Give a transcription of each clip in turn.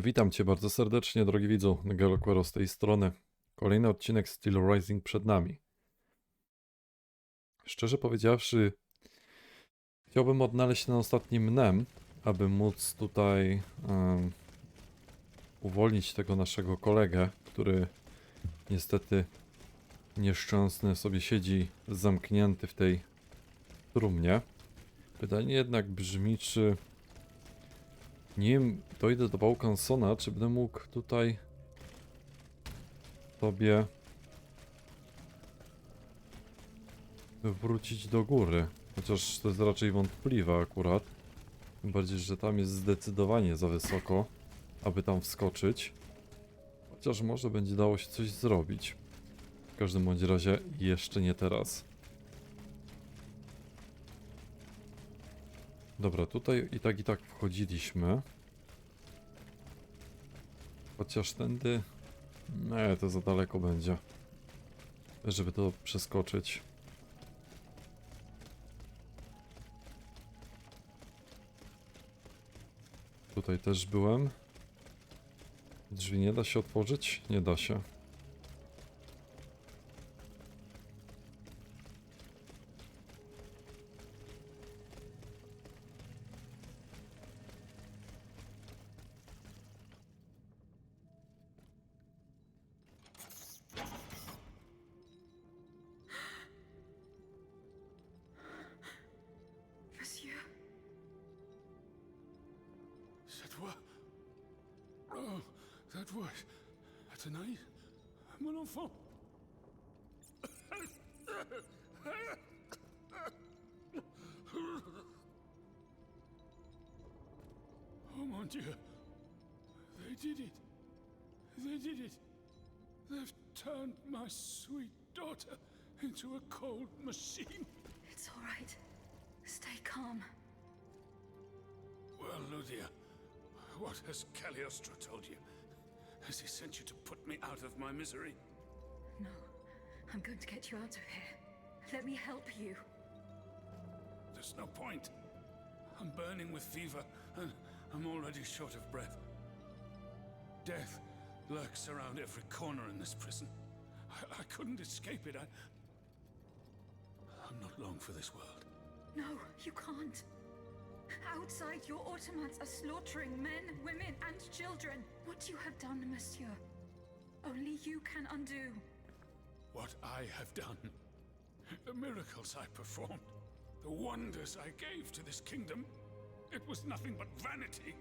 Witam Cię bardzo serdecznie, drogi widzu, NgeloQuerro z tej strony. Kolejny odcinek Steelrising przed nami. Szczerze powiedziawszy, chciałbym odnaleźć ten ostatni mnem, aby móc tutaj uwolnić tego naszego kolegę, który niestety nieszczęsny sobie siedzi zamknięty w tej trumnie. Pytanie jednak brzmi, czy nim dojdę do Vaucansona, czy będę mógł tutaj sobie wrócić do góry. Chociaż to jest raczej wątpliwe akurat. Tym bardziej, że tam jest zdecydowanie za wysoko, aby tam wskoczyć. Chociaż może będzie dało się coś zrobić. W każdym bądź razie jeszcze nie teraz. Dobra, tutaj i tak wchodziliśmy. Chociaż tędy... Nie, to za daleko będzie, żeby to przeskoczyć. Tutaj też byłem. Drzwi nie da się otworzyć? Nie da się. Monsieur. C'est toi? Oh, that voice. Tonight, mon enfant. Oh mon Dieu. They did it. They did it. They've turned my sweet daughter into a cold machine. It's all right. Stay calm. Well, Ludia, what has Klasztorze told you? Has he sent you to put me out of my misery? No, I'm going to get you out of here. Let me help you. There's no point. I'm burning with fever, and I'm already short of breath. Death lurks around every corner in this prison. I couldn't escape it. I'm not long for this world. No, you can't. Outside, your automats are slaughtering men, women, and children. What you have done, monsieur, only you can undo. What I have done, the miracles I performed, the wonders I gave to this kingdom, it was nothing but vanity.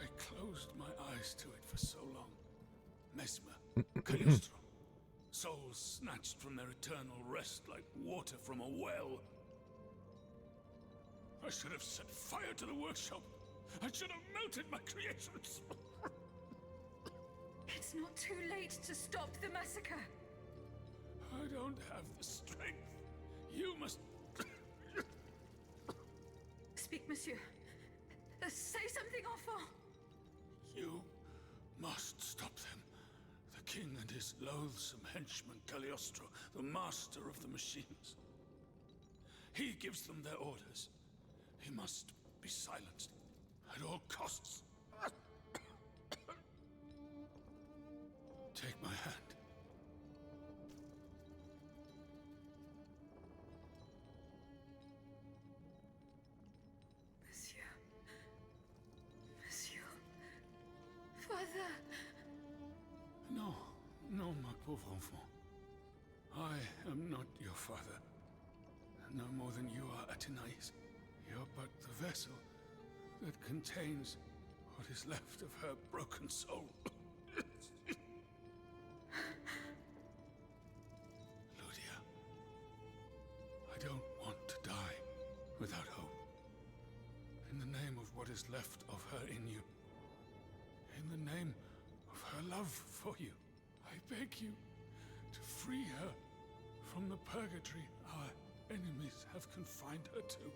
I closed my eyes to it for so long. Mesmer, Klasztorze, souls snatched from their eternal rest like water from a well. I should have set fire to the workshop. I should have melted my creations. It's not too late to stop the massacre. I don't have the strength. You must... Speak, monsieur. Say something, enfant. You must stop them. The king and his loathsome henchman, Klasztorze, the master of the machines. He gives them their orders. He must be silenced at all costs. Take my hand. Monsieur. Monsieur. Father. No, no, my pauvre enfant. I am not your father. No more than you are Athenais. You're but the vessel that contains what is left of her broken soul. Ludia, I don't want to die without hope. In the name of what is left of her in you, in the name of her love for you, I beg you to free her from the purgatory our enemies have confined her to.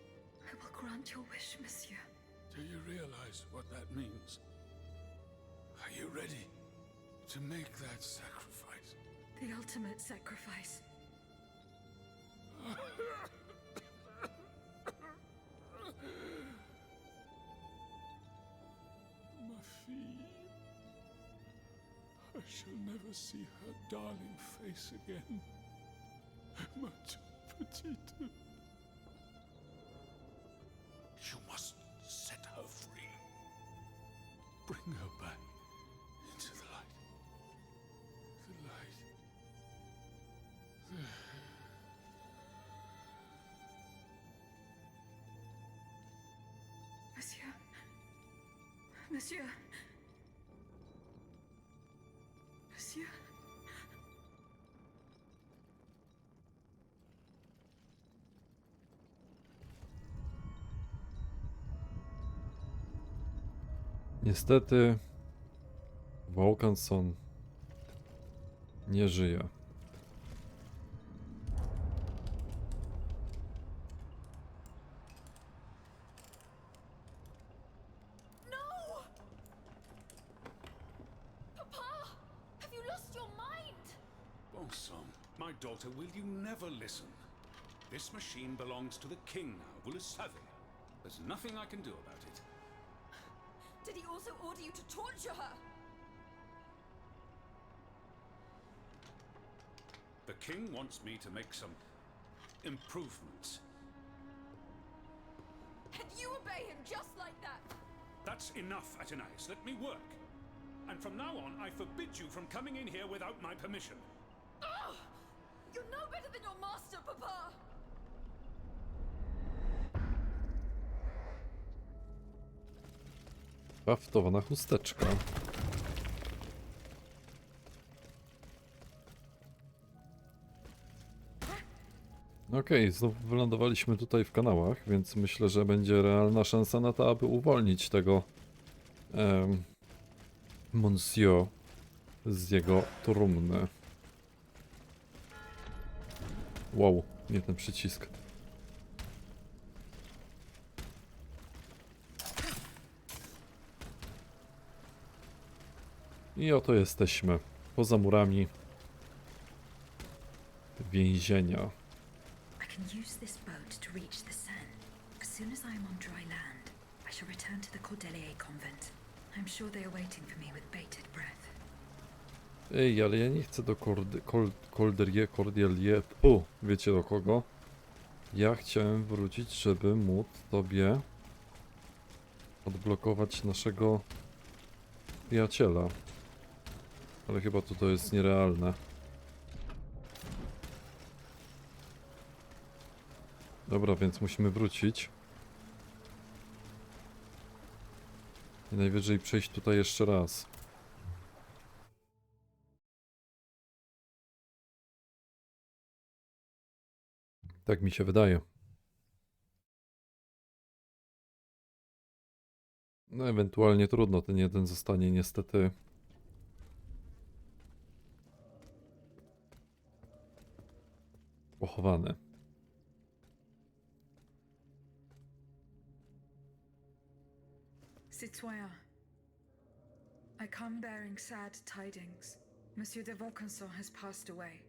I will grant your wish, monsieur. Do you realize what that means? Are you ready to make that sacrifice? The ultimate sacrifice. I shall never see her darling face again. Ma petite. You must set her free. Bring her back into the light. The light. Monsieur. Monsieur. Monsieur. Niestety Vaucanson nie żyje. No! Papa! Have you lost your mind? Bonson, my daughter, will you never listen? This machine belongs to the king now, vous le savez. There's nothing I can do about it. Did he also order you to torture her? The king wants me to make some improvements. And you obey him just like that? That's enough, Athenais. Let me work. And from now on, I forbid you from coming in here without my permission. Ugh! You're no better than your master, Papa! Haftowana chusteczka. Okej, znów wylądowaliśmy tutaj w kanałach, więc myślę, że będzie realna szansa na to, aby uwolnić tego Monsieur z jego trumny. Wow, nie ten przycisk. I oto jesteśmy, poza murami więzienia. I can use this boat to reach the Seine. As soon as I am on dry land, I shall return to the Cordelier convent. I'm sure they are waiting for me with bated breath. Ej, ale ja nie chcę do Cordelier. Wiecie do kogo? Ja chciałem wrócić, żeby móc tobie odblokować naszego przyjaciela. Ale chyba to jest nierealne. Dobra, więc musimy wrócić. I najwyżej przejść tutaj jeszcze raz. Tak mi się wydaje. No ewentualnie trudno, ten jeden zostanie niestety pochowany. Citoyen, I come bearing sad tidings. Monsieur de Vaucanson has passed away.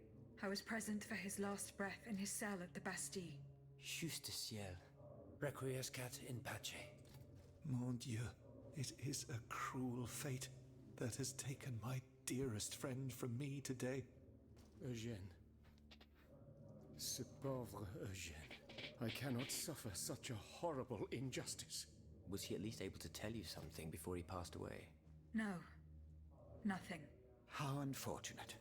I was present for his last breath in his cell at the Bastille. Juste ciel. Requiescat in pace. Mon Dieu, it is a cruel fate that has taken my dearest friend from me today. Eugène. Ce pauvre Eugène. I cannot suffer such a horrible injustice. Was he at least able to tell you something before he passed away? No, nothing. How unfortunate.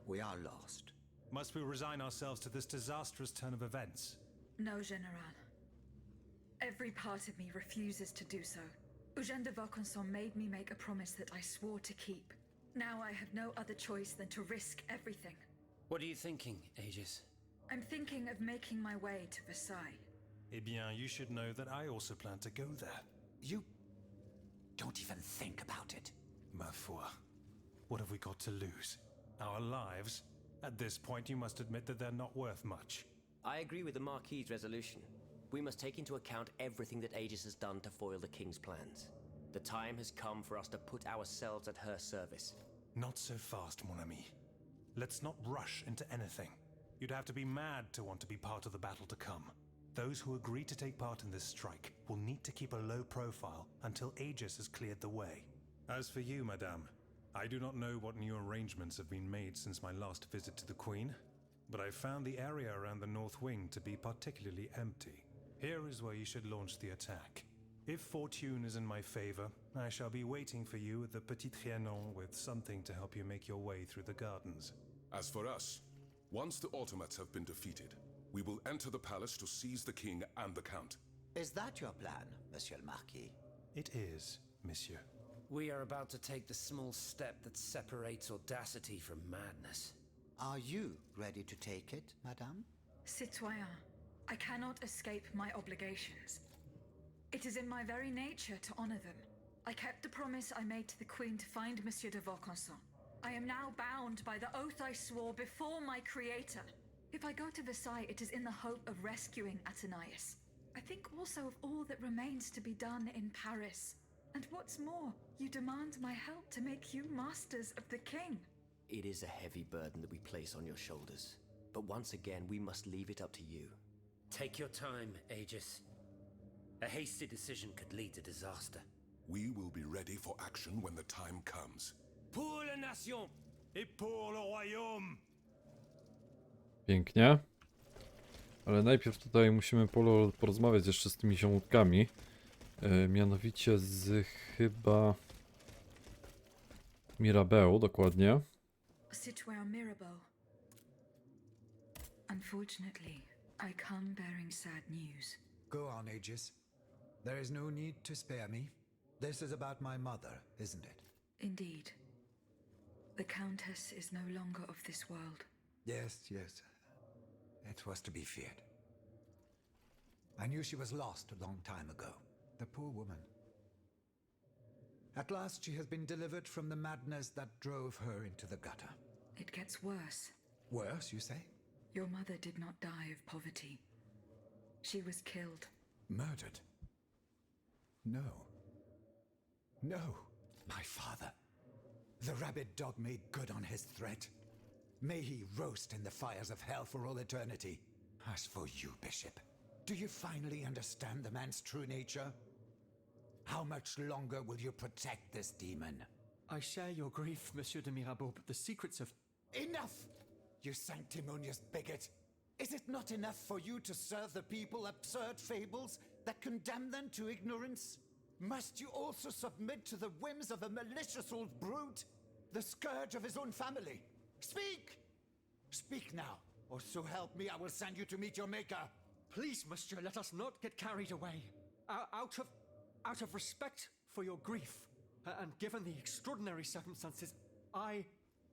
We are lost. Must we resign ourselves to this disastrous turn of events? No, General. Every part of me refuses to do so. Eugène de Vaucanson made me make a promise that I swore to keep. Now I have no other choice than to risk everything. What are you thinking, Aegis? I'm thinking of making my way to Versailles. Eh bien, you should know that I also plan to go there. You don't even think about it. Ma foi. What have we got to lose? Our lives? At this point, you must admit that they're not worth much. I agree with the Marquis's resolution. We must take into account everything that Aegis has done to foil the King's plans. The time has come for us to put ourselves at her service. Not so fast, mon ami. Let's not rush into anything. You'd have to be mad to want to be part of the battle to come. Those who agree to take part in this strike will need to keep a low profile until Aegis has cleared the way. As for you, madame, I do not know what new arrangements have been made since my last visit to the Queen, but I found the area around the North Wing to be particularly empty. Here is where you should launch the attack. If fortune is in my favor, I shall be waiting for you at the Petit Trianon with something to help you make your way through the gardens. As for us, once the Automatts have been defeated, we will enter the palace to seize the king and the count. Is that your plan, Monsieur le Marquis? It is, monsieur. We are about to take the small step that separates audacity from madness. Are you ready to take it, madame? Citoyen, I cannot escape my obligations. It is in my very nature to honor them. I kept the promise I made to the Queen to find Monsieur de Vaucanson. I am now bound by the oath I swore before my creator. If I go to Versailles, it is in the hope of rescuing Athenais. I think also of all that remains to be done in Paris. And what's more, you demand my help to make you masters of the king. It is a heavy burden that we place on your shoulders. But once again, we must leave it up to you. Take your time, Aegis. A hasty decision could lead to disaster. We will be ready for action when the time comes. Pour la nation et pour le royaume! Pięknie. Ale najpierw tutaj musimy porozmawiać jeszcze z tymi ziomutkami. Mianowicie z chyba Mirabeau, dokładnie. Citoyen Mirabeau. Unfortunately, I come bearing sad news. Go on, Aegis. There is no need to spare me. This is about my mother, isn't it? Indeed. The Countess is no longer of this world. Yes, yes. It was to be feared. I knew she was lost a long time ago. The poor woman. At last she has been delivered from the madness that drove her into the gutter. It gets worse. Worse, you say? Your mother did not die of poverty. She was killed. Murdered? No. No. My father. The rabid dog made good on his threat. May he roast in the fires of hell for all eternity. As for you, Bishop, do you finally understand the man's true nature? How much longer will you protect this demon? I share your grief, Monsieur de Mirabeau, but the secrets of... Enough! You sanctimonious bigot! Is it not enough for you to serve the people absurd fables that condemn them to ignorance? Must you also submit to the whims of a malicious old brute? The scourge of his own family? Speak! Speak now, or so help me, I will send you to meet your maker. Please, monsieur, let us not get carried away. Out of respect for your grief, and given the extraordinary circumstances, I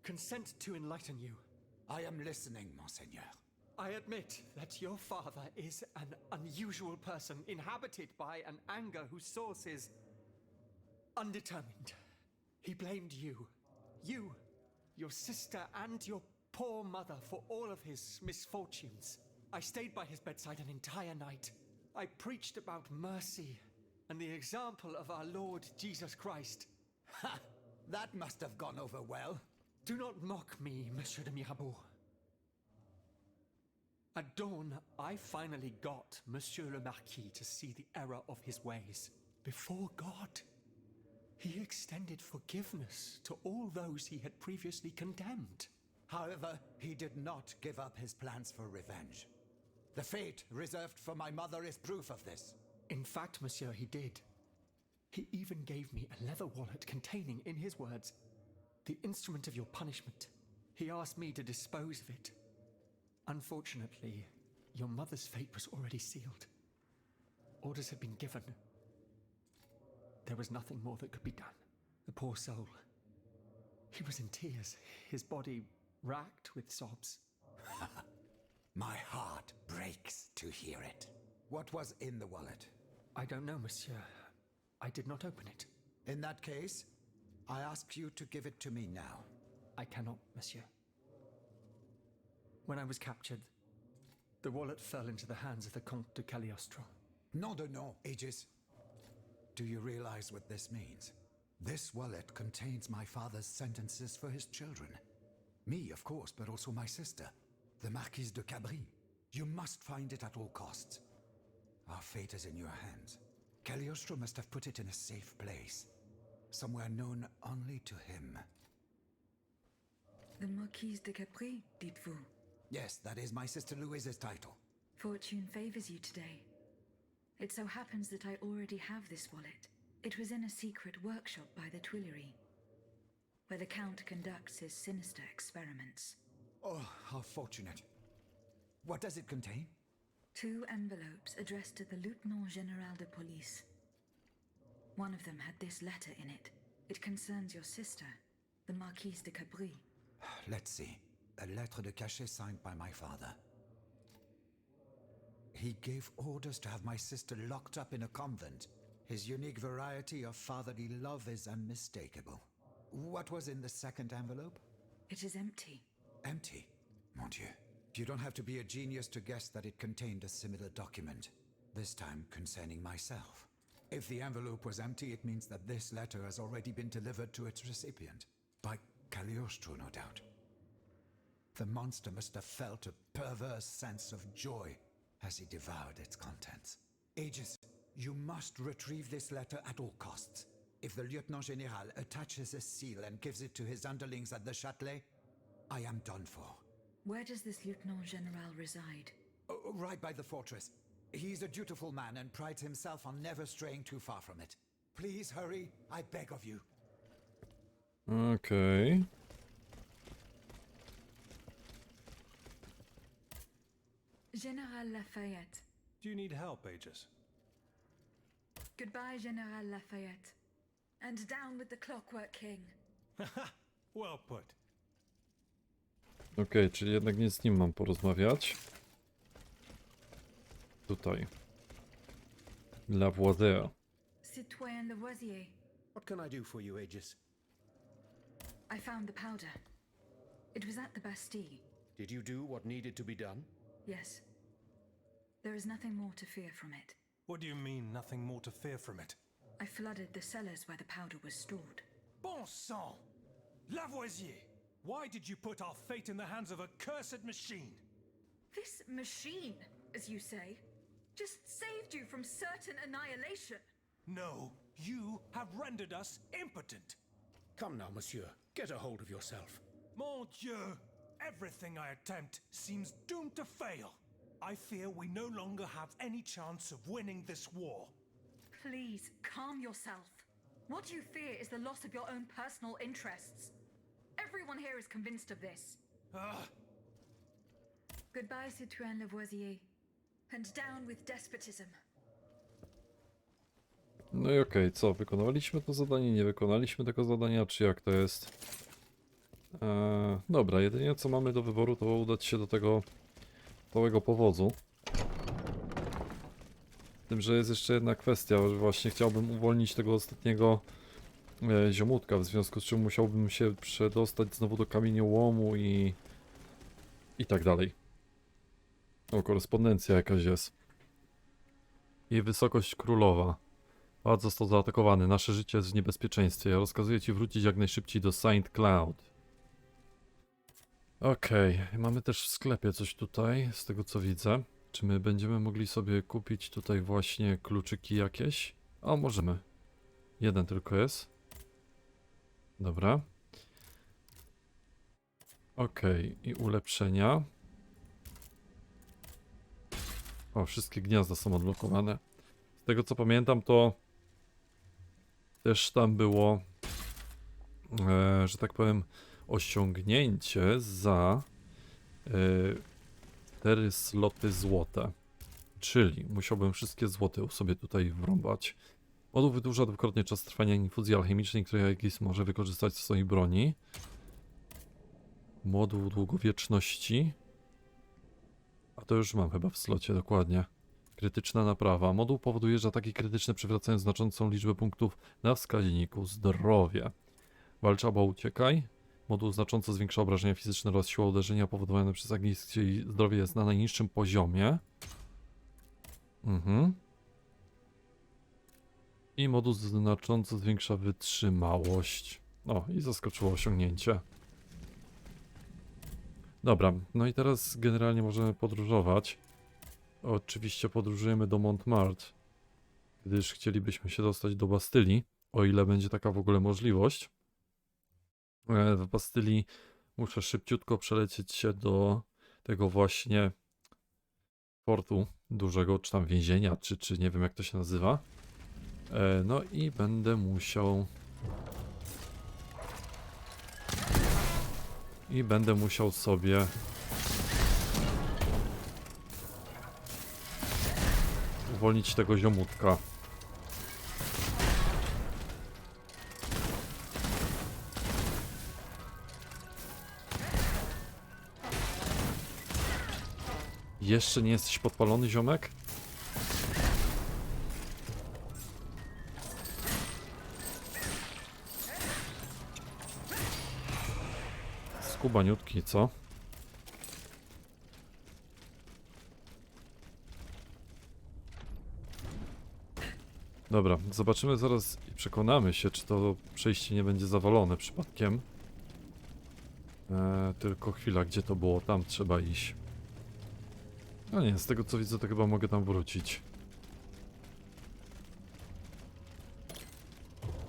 consent to enlighten you. I am listening, Monseigneur. I admit that your father is an unusual person, inhabited by an anger whose source is undetermined. He blamed you, your sister, and your poor mother for all of his misfortunes. I stayed by his bedside an entire night. I preached about mercy and the example of our Lord Jesus Christ. Ha! That must have gone over well. Do not mock me, Monsieur de Mirabeau. At dawn, I finally got Monsieur le Marquis to see the error of his ways. Before God, he extended forgiveness to all those he had previously condemned. However, he did not give up his plans for revenge. The fate reserved for my mother is proof of this. In fact, monsieur, he did. He even gave me a leather wallet containing, in his words, the instrument of your punishment. He asked me to dispose of it. Unfortunately, your mother's fate was already sealed. Orders had been given. There was nothing more that could be done. The poor soul. He was in tears, his body racked with sobs. My heart breaks to hear it. What was in the wallet? I don't know, monsieur. I did not open it. In that case, I ask you to give it to me now. I cannot, monsieur. When I was captured, the wallet fell into the hands of the Comte de Klasztorze. No, Aegis. Do you realize what this means? This wallet contains my father's sentences for his children. Me, of course, but also my sister, the Marquise de Cabri. You must find it at all costs. Our fate is in your hands. Cagliostro must have put it in a safe place, somewhere known only to him. The Marquise de Capri, dites-vous? Yes, that is my sister Louise's title. Fortune favors you today. It so happens that I already have this wallet. It was in a secret workshop by the Tuileries, where the Count conducts his sinister experiments. Oh, how fortunate. What does it contain? 2 envelopes addressed to the Lieutenant Général de Police. One of them had this letter in it. It concerns your sister, the Marquise de Capri. Let's see. A lettre de cachet signed by my father. He gave orders to have my sister locked up in a convent. His unique variety of fatherly love is unmistakable. What was in the second envelope? It is empty. Empty? Mon Dieu. You don't have to be a genius to guess that it contained a similar document, this time concerning myself. If the envelope was empty, it means that this letter has already been delivered to its recipient. By Klasztorze, no doubt. The monster must have felt a perverse sense of joy as he devoured its contents. Aegis, you must retrieve this letter at all costs. If the Lieutenant Général attaches a seal and gives it to his underlings at the Châtelet, I am done for. Where does this Lieutenant Général reside? Right by the fortress. He's a dutiful man and prides himself on never straying too far from it. Please hurry, I beg of you. Okej. Général Lafayette. Do you need help, Aegis? Goodbye, Général Lafayette. And down with the Clockwork King. Well put. Okej, czyli jednak nie z nim mam porozmawiać. Tutaj. Lavoisier. Citoyen Lavoisier. What can I do for you, Aegis? I found the powder. It was at the Bastille. Did you do what needed to be done? Yes. There is nothing more to fear from it. What do you mean, nothing more to fear from it? I flooded the cellars where the powder was stored. Bon sang! Lavoisier! Why did you put our fate in the hands of a cursed machine? This machine, as you say, just saved you from certain annihilation. No, you have rendered us impotent. Come now, monsieur. Get a hold of yourself. Mon Dieu! Everything I attempt seems doomed to fail. I fear we no longer have any chance of winning this war. Please, calm yourself. What you fear is the loss of your own personal interests. Everyone here is convinced of this. Goodbye, Citoyen Lavoisier. And down with despotism. No i okej, co? Wykonaliśmy to zadanie? Nie wykonaliśmy tego zadania? Czy jak to jest? Dobra, jedynie co mamy do wyboru, to udać się do tego całego powozu. Z tym, że jest jeszcze jedna kwestia, że właśnie chciałbym uwolnić tego ostatniego ziomutka, w związku z czym musiałbym się przedostać znowu do kamieniołomu i tak dalej. O, korespondencja jakaś jest. Jej wysokość królowa. Pałac został zaatakowany. Nasze życie jest w niebezpieczeństwie. Ja rozkazuję ci wrócić jak najszybciej do Saint Cloud. Okej, mamy też w sklepie coś tutaj, z tego co widzę. Czy my będziemy mogli sobie kupić tutaj właśnie kluczyki jakieś? O, możemy. Jeden tylko jest. Dobra. Okej, i ulepszenia. O, wszystkie gniazda są odblokowane. Z tego co pamiętam, to też tam było, że tak powiem, osiągnięcie za 4 sloty złote. Czyli musiałbym wszystkie złote sobie tutaj wrąbać. Moduł wydłuża dwukrotnie czas trwania infuzji alchemicznej, której Aegis może wykorzystać w swojej broni. Moduł długowieczności. A to już mam chyba w slocie, dokładnie. Krytyczna naprawa. Moduł powoduje, że ataki krytyczne przywracają znaczącą liczbę punktów na wskaźniku zdrowia. Walcz albo uciekaj. Moduł znacząco zwiększa obrażenia fizyczne oraz siła uderzenia powodowane przez Aegis, czyli zdrowie jest na najniższym poziomie. I moduł znacząco zwiększa wytrzymałość. O, i zaskoczyło osiągnięcie. Dobra, no i teraz generalnie możemy podróżować. Oczywiście podróżujemy do Montmartre, gdyż chcielibyśmy się dostać do Bastylii, o ile będzie taka w ogóle możliwość. W Bastylii Muszę szybciutko przelecieć się do tego właśnie portu dużego, czy tam więzienia, czy nie wiem jak to się nazywa. No i będę musiał... sobie uwolnić tego ziomutka. Jeszcze nie jesteś podpalony, ziomek? Skubaniutki, co? Dobra, zobaczymy zaraz i przekonamy się, czy to przejście nie będzie zawalone przypadkiem. Tylko chwila, gdzie to było? Tam trzeba iść. No nie, z tego co widzę, to chyba mogę tam wrócić.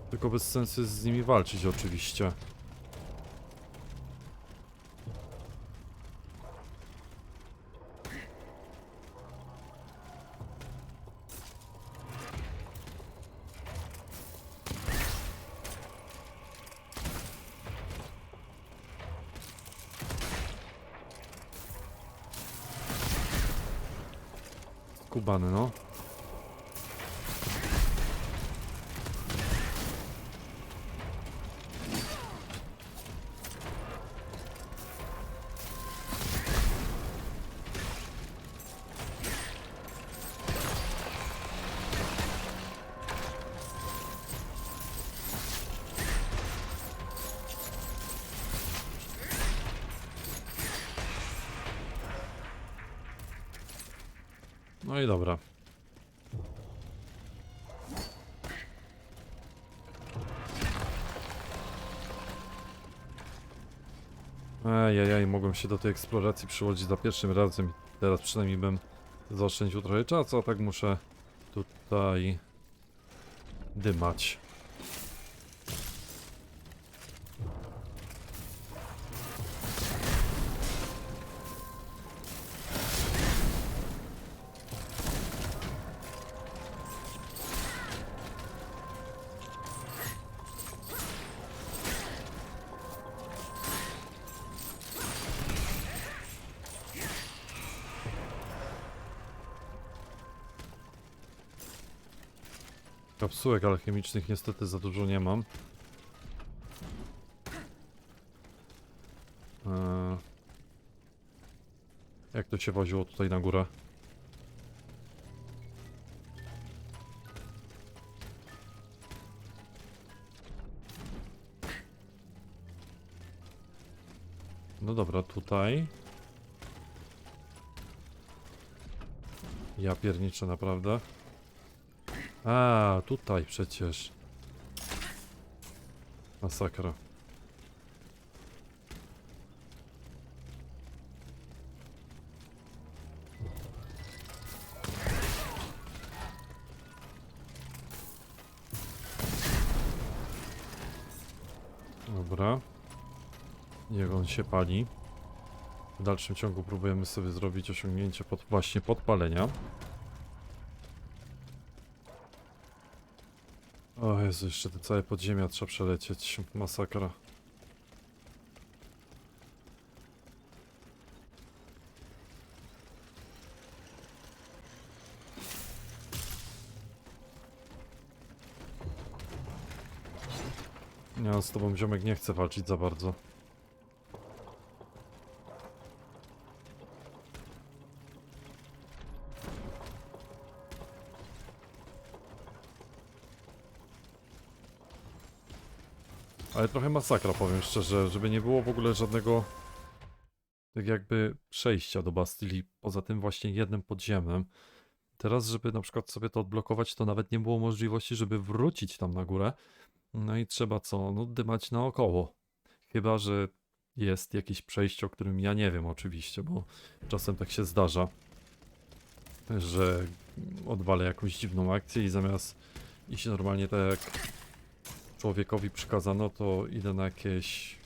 Tylko bez sensu jest z nimi walczyć oczywiście. Kubany, no. No i dobra. Ejajaj, mogłem się do tej eksploracji przyłożyć za pierwszym razem. Teraz przynajmniej bym zaoszczędził trochę czasu, a tak muszę tutaj dymać. Kapsułek alchemicznych niestety za dużo nie mam. Jak to się woziło tutaj na górę? No dobra, tutaj. Ja pierniczę naprawdę. A, tutaj przecież. Masakra. Dobra. Niech on się pali. W dalszym ciągu próbujemy sobie zrobić osiągnięcie właśnie podpalenia. O Jezu, jeszcze te całe podziemia trzeba przelecieć. Masakra. Ja z tobą, ziomek, nie chcę walczyć za bardzo. Ale trochę masakra, powiem szczerze, żeby nie było w ogóle żadnego tak jakby przejścia do Bastylii poza tym właśnie jednym podziemem. Teraz, żeby na przykład sobie to odblokować, to nawet nie było możliwości, żeby wrócić tam na górę. No i trzeba co? No dymać naokoło. Chyba że jest jakieś przejście, o którym ja nie wiem oczywiście, bo czasem tak się zdarza, że odwalę jakąś dziwną akcję i zamiast iść normalnie tak jak człowiekowi przykazano, to idę na jakieś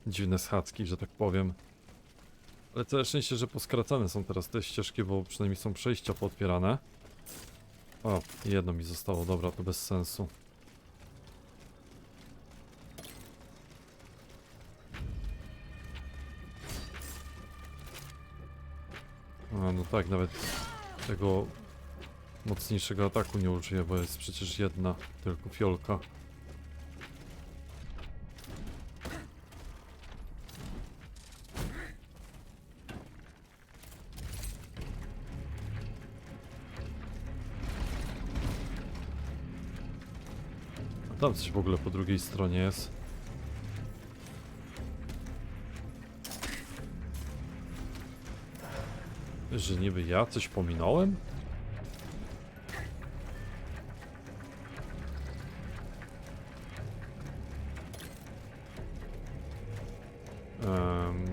dziwne schadzki, że tak powiem. Ale całe szczęście, że poskracane są teraz te ścieżki, bo przynajmniej są przejścia pootwierane. O, jedno mi zostało, dobra, to bez sensu. A, no tak, nawet tego mocniejszego ataku nie użyję, bo jest przecież jedna tylko fiolka. A tam coś w ogóle po drugiej stronie jest. Że niby ja coś pominąłem?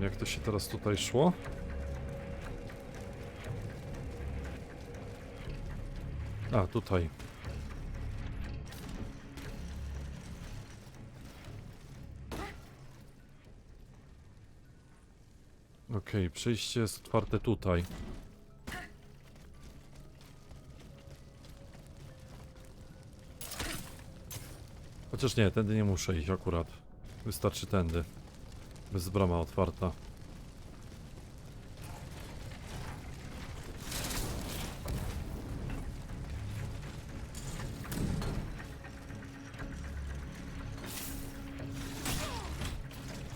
Jak to się teraz tutaj szło? A, tutaj. Okej, przejście jest otwarte tutaj. Chociaż nie, tędy nie muszę iść akurat. Wystarczy tędy. Bez brama otwarta.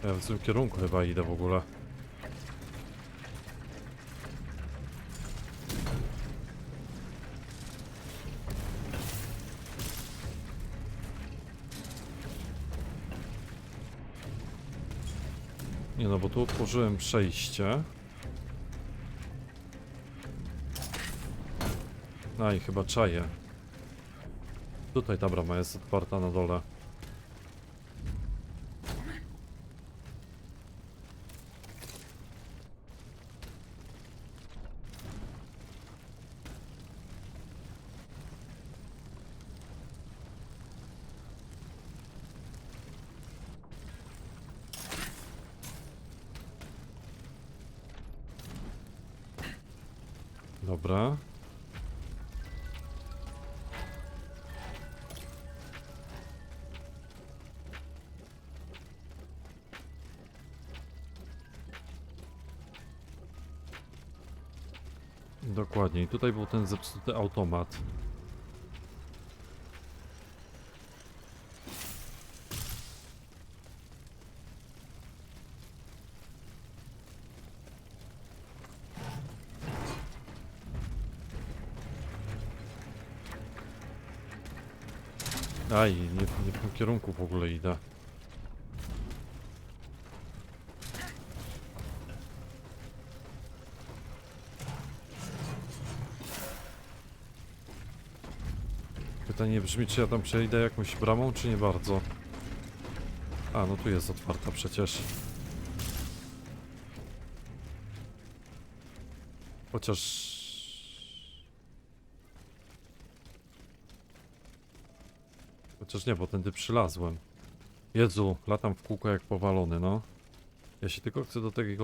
Ja w tym kierunku chyba idę w ogóle. Nie no, bo tu otworzyłem przejście. A i chyba czaję. Tutaj ta brama jest otwarta na dole. Dobra. Dokładnie. I tutaj był ten zepsuty automat. Aj, nie w tym kierunku w ogóle idę. Pytanie brzmi, czy ja tam przejdę jakąś bramą, czy nie bardzo. A, no tu jest otwarta przecież. Chociaż... Chociaż nie, bo tędy przylazłem. Jezu, latam w kółko jak powalony, no. Ja się tylko chcę do tej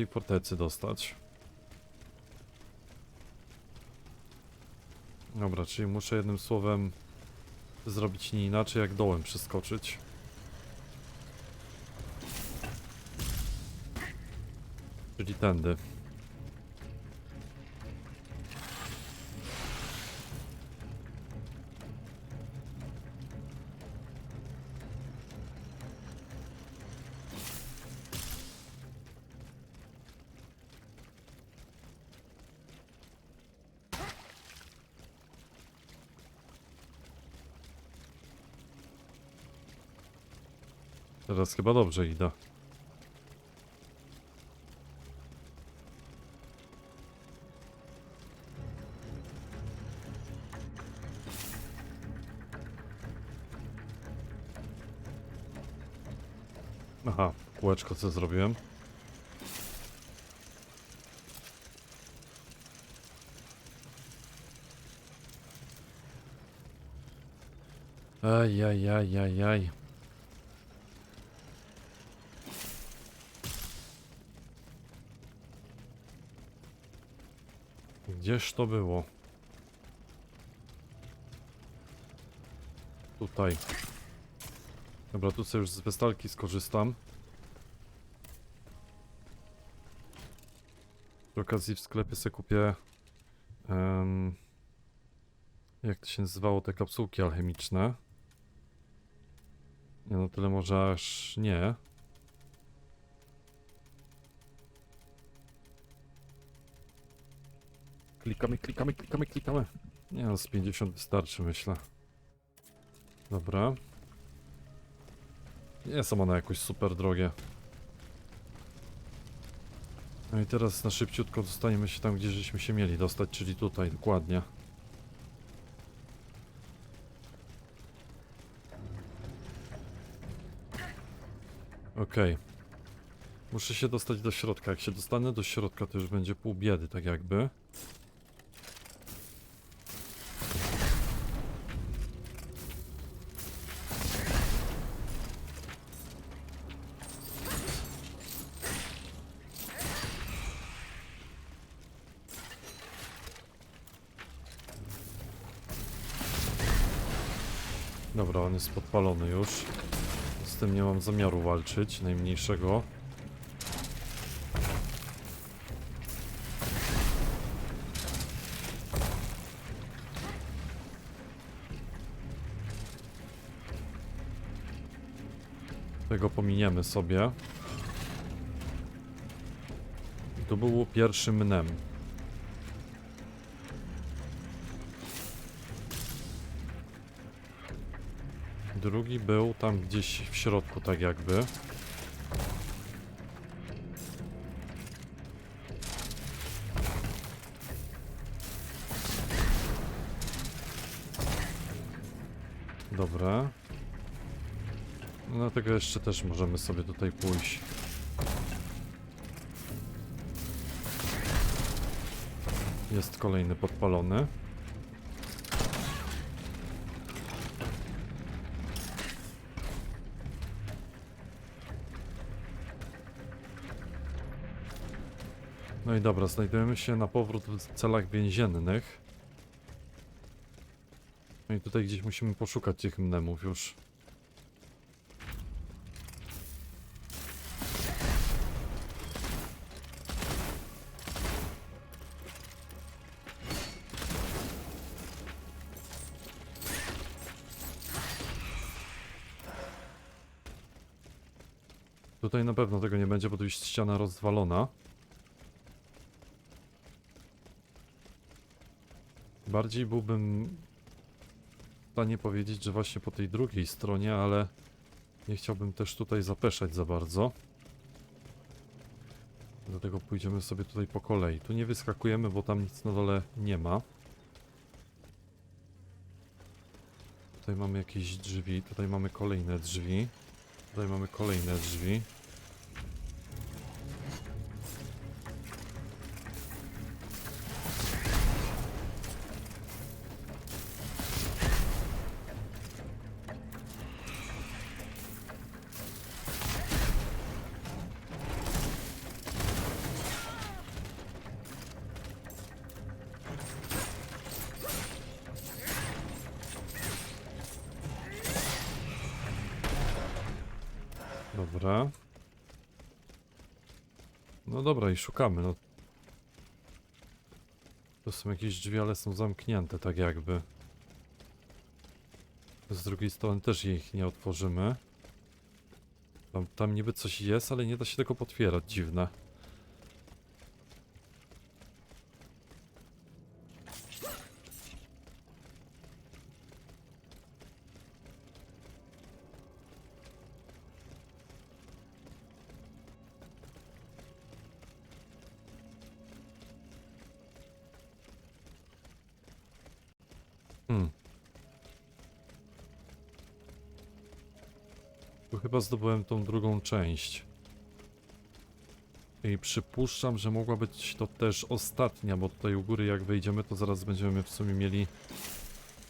fortecy dostać. Dobra, czyli muszę jednym słowem zrobić nie inaczej jak dołem przeskoczyć. Czyli tędy. Teraz chyba dobrze idę. Aha, kółeczko co zrobiłem. Ajajajajaj. Gdzież to było? Tutaj. Dobra, tu sobie już z westalki skorzystam. Przy okazji w sklepie sobie kupię... jak to się nazywało, te kapsułki alchemiczne. Nie no, tyle może aż nie. Klikamy, klikamy, klikamy, klikamy. Nie no, z 50 wystarczy, myślę. Dobra. Nie są one jakoś super drogie. No i teraz na szybciutko dostaniemy się tam, gdzie żeśmy się mieli dostać, czyli tutaj, dokładnie. Okej. Muszę się dostać do środka. Jak się dostanę do środka, to już będzie pół biedy, tak jakby. Dobra, on jest podpalony już. Z tym nie mam zamiaru walczyć, najmniejszego. Tego pominiemy sobie. To był pierwszy mnem. Drugi był tam gdzieś w środku, tak jakby. Dobra. No dlatego jeszcze też możemy sobie tutaj pójść. Jest kolejny podpalony. No i dobra, znajdujemy się na powrót w celach więziennych. No i tutaj gdzieś musimy poszukać tych mnemów już. Tutaj na pewno tego nie będzie, bo tu jest ściana rozwalona. Bardziej byłbym w stanie powiedzieć, że właśnie po tej drugiej stronie, ale nie chciałbym też tutaj zapeszać za bardzo. Dlatego pójdziemy sobie tutaj po kolei. Tu nie wyskakujemy, bo tam nic na dole nie ma. Tutaj mamy jakieś drzwi, tutaj mamy kolejne drzwi. Tutaj mamy kolejne drzwi. Dobra. No dobra i szukamy, no. To są jakieś drzwi, ale są zamknięte tak jakby. Z drugiej strony też ich nie otworzymy. Tam niby coś jest, ale nie da się tego potwierać, dziwne. Tu chyba zdobyłem tą drugą część. I przypuszczam, że mogła być to też ostatnia, bo tutaj u góry jak wejdziemy, to zaraz będziemy w sumie mieli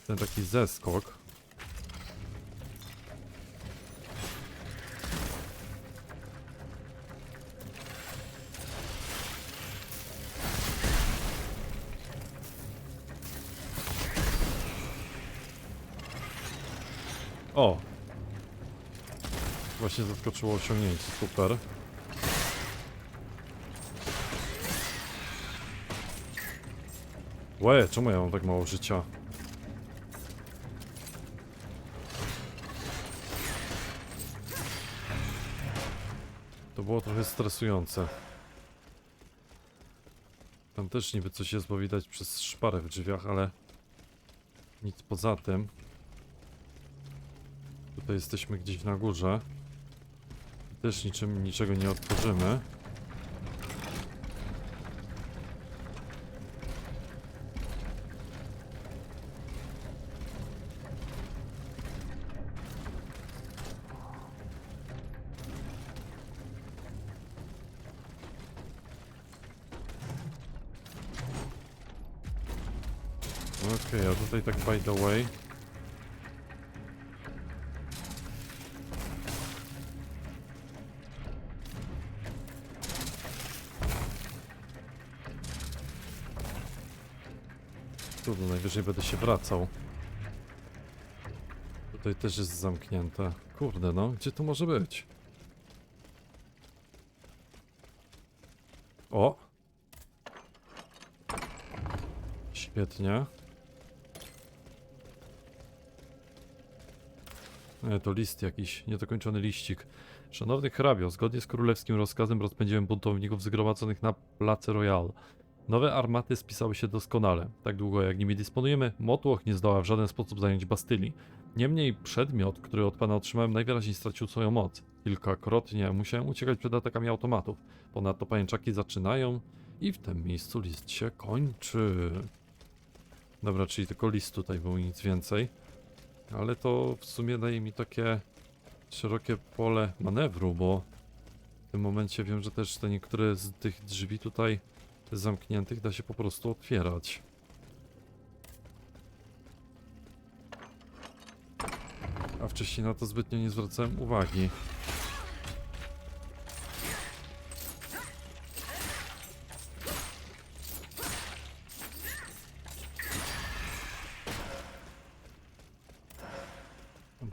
ten taki zeskok. O! Właśnie zaskoczyło osiągnięcie, super. Łe, czemu ja mam tak mało życia? To było trochę stresujące. Tam też niby coś jest, bo widać przez szparę w drzwiach, ale nic poza tym. Tutaj jesteśmy gdzieś na górze. Też niczego nie otworzymy. Okej, a tutaj tak by the way. Tu najwyżej będę się wracał. Tutaj też jest zamknięte. Kurde no, gdzie to może być? O! Świetnie. To list jakiś, niedokończony liścik. Szanowny hrabio, zgodnie z królewskim rozkazem rozpędziłem buntowników zgromadzonych na Place Royal. Nowe armaty spisały się doskonale. Tak długo jak nimi dysponujemy, motłoch nie zdoła w żaden sposób zająć Bastylii. Niemniej przedmiot, który od pana otrzymałem, najwyraźniej stracił swoją moc. Kilkakrotnie musiałem uciekać przed atakami automatów. Ponadto pajęczaki zaczynają i w tym miejscu list się kończy. Dobra, czyli tylko list tutaj był i nic więcej. Ale to w sumie daje mi takie szerokie pole manewru, bo w tym momencie wiem, że też te niektóre z tych drzwi tutaj zamkniętych da się po prostu otwierać. A wcześniej na to zbytnio nie zwracałem uwagi.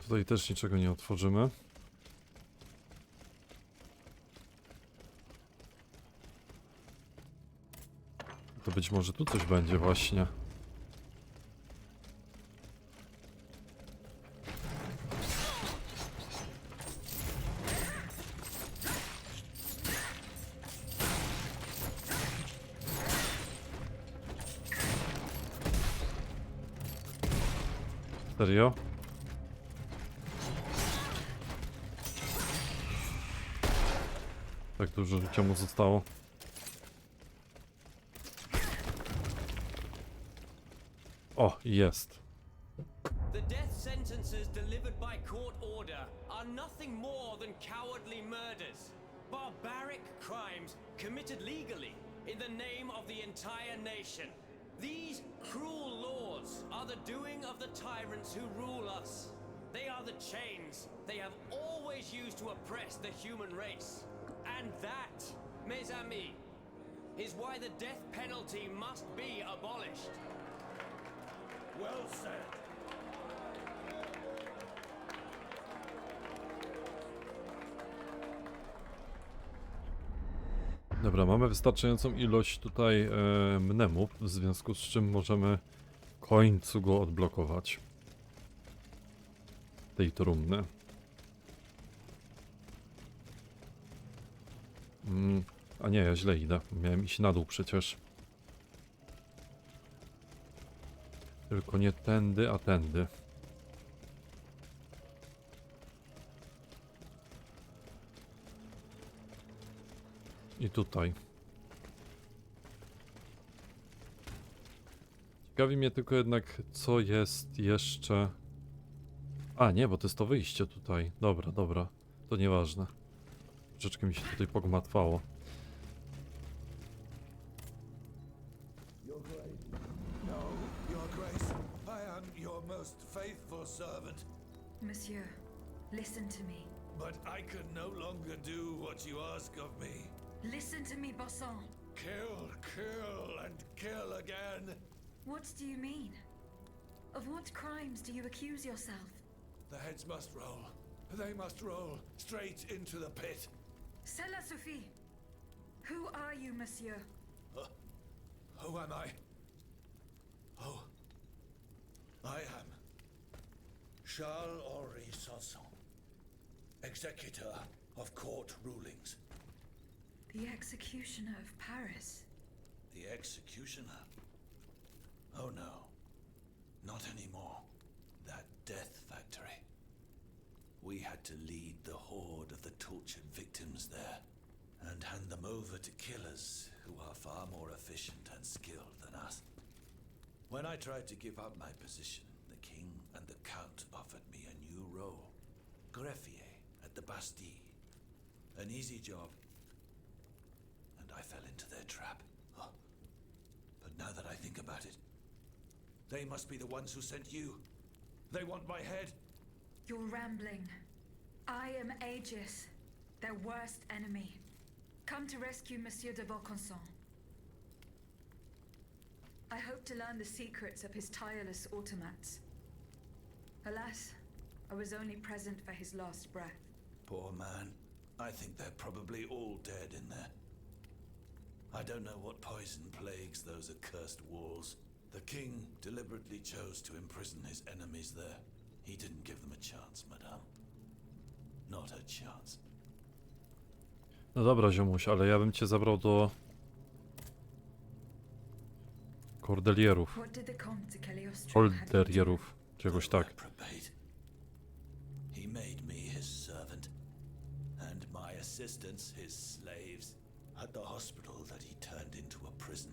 Tutaj też niczego nie otworzymy. To być może tu coś będzie właśnie. Serio? Tak dużo życia mu zostało. O, jest. The death sentences delivered by court order are nothing more than cowardly murders. Barbaric crimes committed legally in the name of the entire nation. These cruel laws are the doing of the tyrants who rule us. They are the chains they have always used to oppress the human race. And that, mes amis, is why the death penalty must be abolished. Well said. Dobra, mamy wystarczającą ilość tutaj mnemów, w związku z czym możemy w końcu go odblokować. Tej trumny. A nie, ja źle idę. Miałem iść na dół przecież. Tylko nie tędy, a tędy. I tutaj. Ciekawi mnie tylko jednak, co jest jeszcze... A, nie, bo to jest to wyjście tutaj. Dobra, dobra. To nieważne. Troszeczkę mi się tutaj pogmatwało. Your Grace. No, Your Grace. I am your most faithful servant. Monsieur, listen to me. But I can no longer do what you ask of me. Listen to me, Bosson. Kill, kill, and kill again. What do you mean? Of what crimes do you accuse yourself? The heads must roll. They must roll straight into the pit. Cela Sophie! Who are you, monsieur? Who am I? Oh, I am Charles-Henri Sanson, executor of court rulings. The executioner of Paris. The executioner? Oh no, not anymore. That death factory. We had to lead the horde of the tortured victims there and hand them over to killers who are far more efficient and skilled than us. When I tried to give up my position, the king and the count offered me a new role. Greffier at the Bastille. An easy job. And I fell into their trap. Oh. But now that I think about it, they must be the ones who sent you. They want my head. You're rambling. I am Aegis, their worst enemy. Come to rescue Monsieur de Vaucanson. I hope to learn the secrets of his tireless automats. Alas, I was only present for his last breath. Poor man. I think they're probably all dead in there. I don't know what poison plagues those accursed walls. The king deliberately chose to imprison his enemies there. He didn't give them a chance, madame. Not a chance. No dobra, ziomuś, ale ja bym cię zabrał do kordelierów. What did the Comte de Klasztorze Holderierów, czegoś tak. He made me his servant, and my assistants his slaves. At the hospital that he turned into a prison,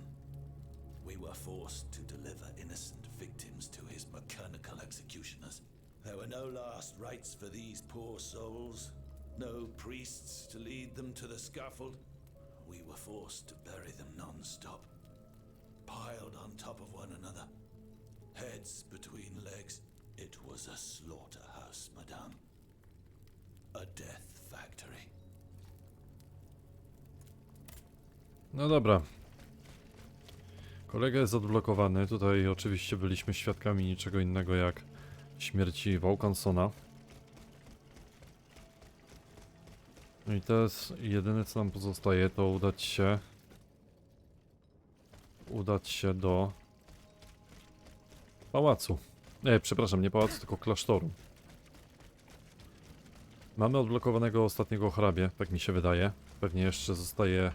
we were forced to deliver innocent victims to his mechanical executioners. There were no last rites for these poor souls, no priests to lead them to the scaffold. We were forced to bury them non-stop, piled on top of one another, heads between legs. It was a slaughterhouse, madame. A death factory. No dobra. Kolega jest odblokowany. Tutaj oczywiście byliśmy świadkami niczego innego jak śmierci Vaucansona. No i teraz jedyne co nam pozostaje to udać się do pałacu. Przepraszam, nie pałacu, tylko klasztoru. Mamy odblokowanego ostatniego hrabie, tak mi się wydaje. Pewnie jeszcze zostaje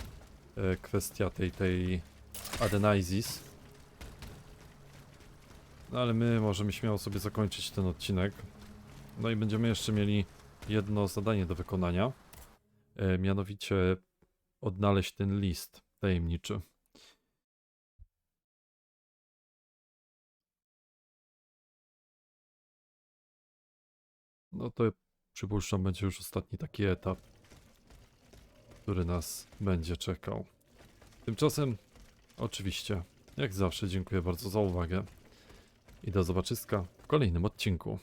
kwestia tej Adenizis. No ale my możemy śmiało sobie zakończyć ten odcinek. No i będziemy jeszcze mieli jedno zadanie do wykonania. Mianowicie odnaleźć ten list tajemniczy. No to przypuszczam będzie już ostatni taki etap, który nas będzie czekał. Tymczasem oczywiście, jak zawsze, dziękuję bardzo za uwagę i do zobaczyska w kolejnym odcinku.